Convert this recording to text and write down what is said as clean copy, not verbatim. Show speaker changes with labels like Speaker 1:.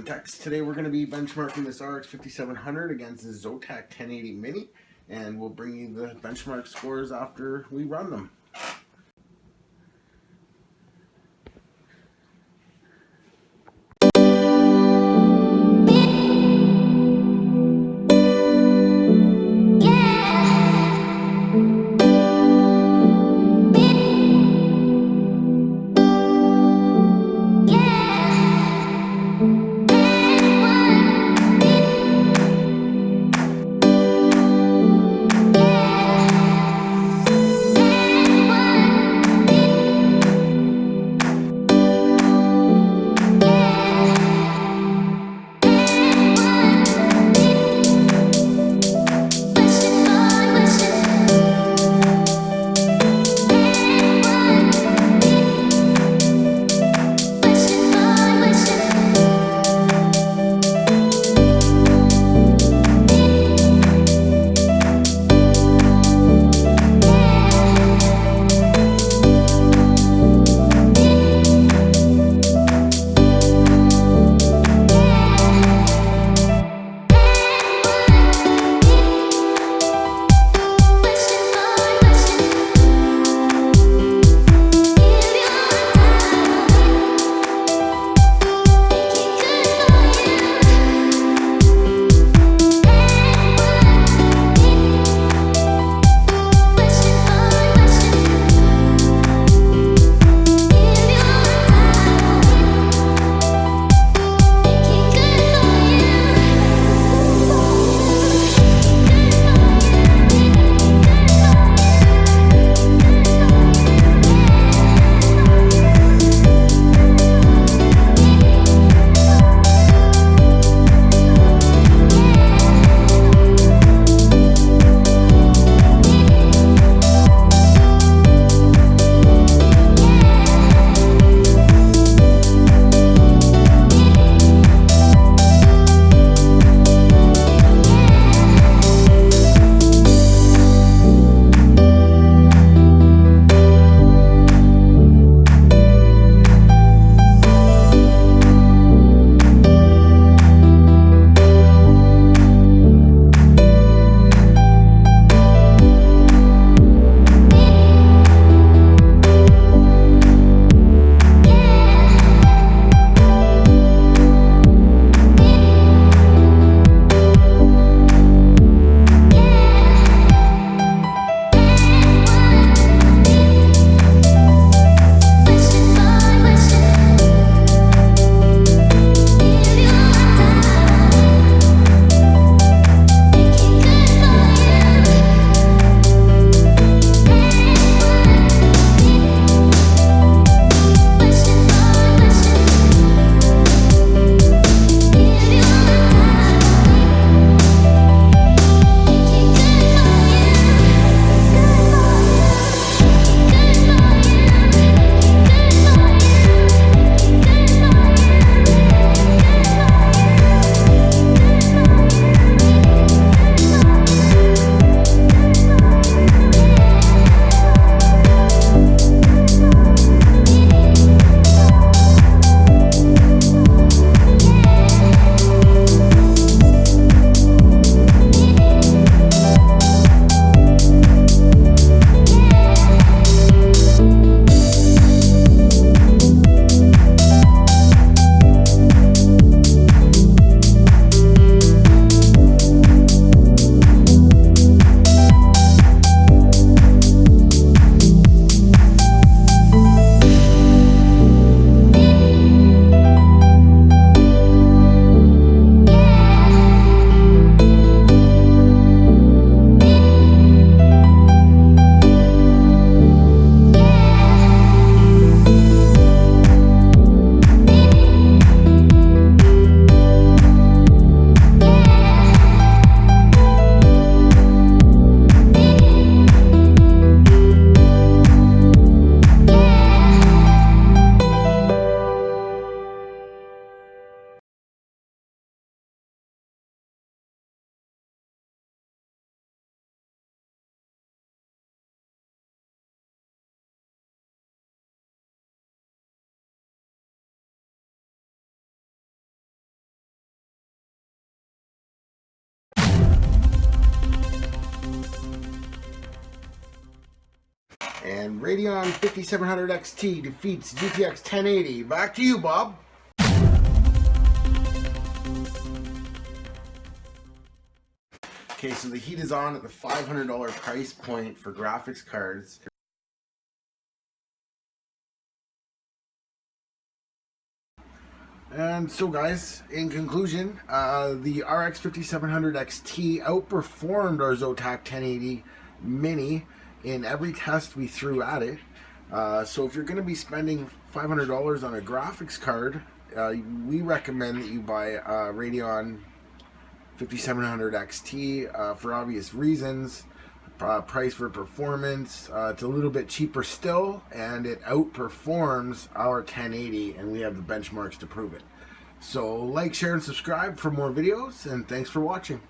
Speaker 1: context. Today we're going to be benchmarking this RX5700 against the Zotac 1080 Mini, and we'll bring you the benchmark scores after we run them. And Radeon 5700 XT defeats GTX 1080. Back to you, Bob. Okay, so the heat is on at the $500 price point for graphics cards. And so guys, in conclusion, the RX5700 XT outperformed our Zotac 1080 Mini in every test we threw at it. So if you're going to be spending $500 on a graphics card, we recommend that you buy a Radeon 5700 XT for obvious reasons. Price for performance, it's a little bit cheaper still, and it outperforms our 1080, and we have the benchmarks to prove it. So like, share, and subscribe for more videos, and thanks for watching.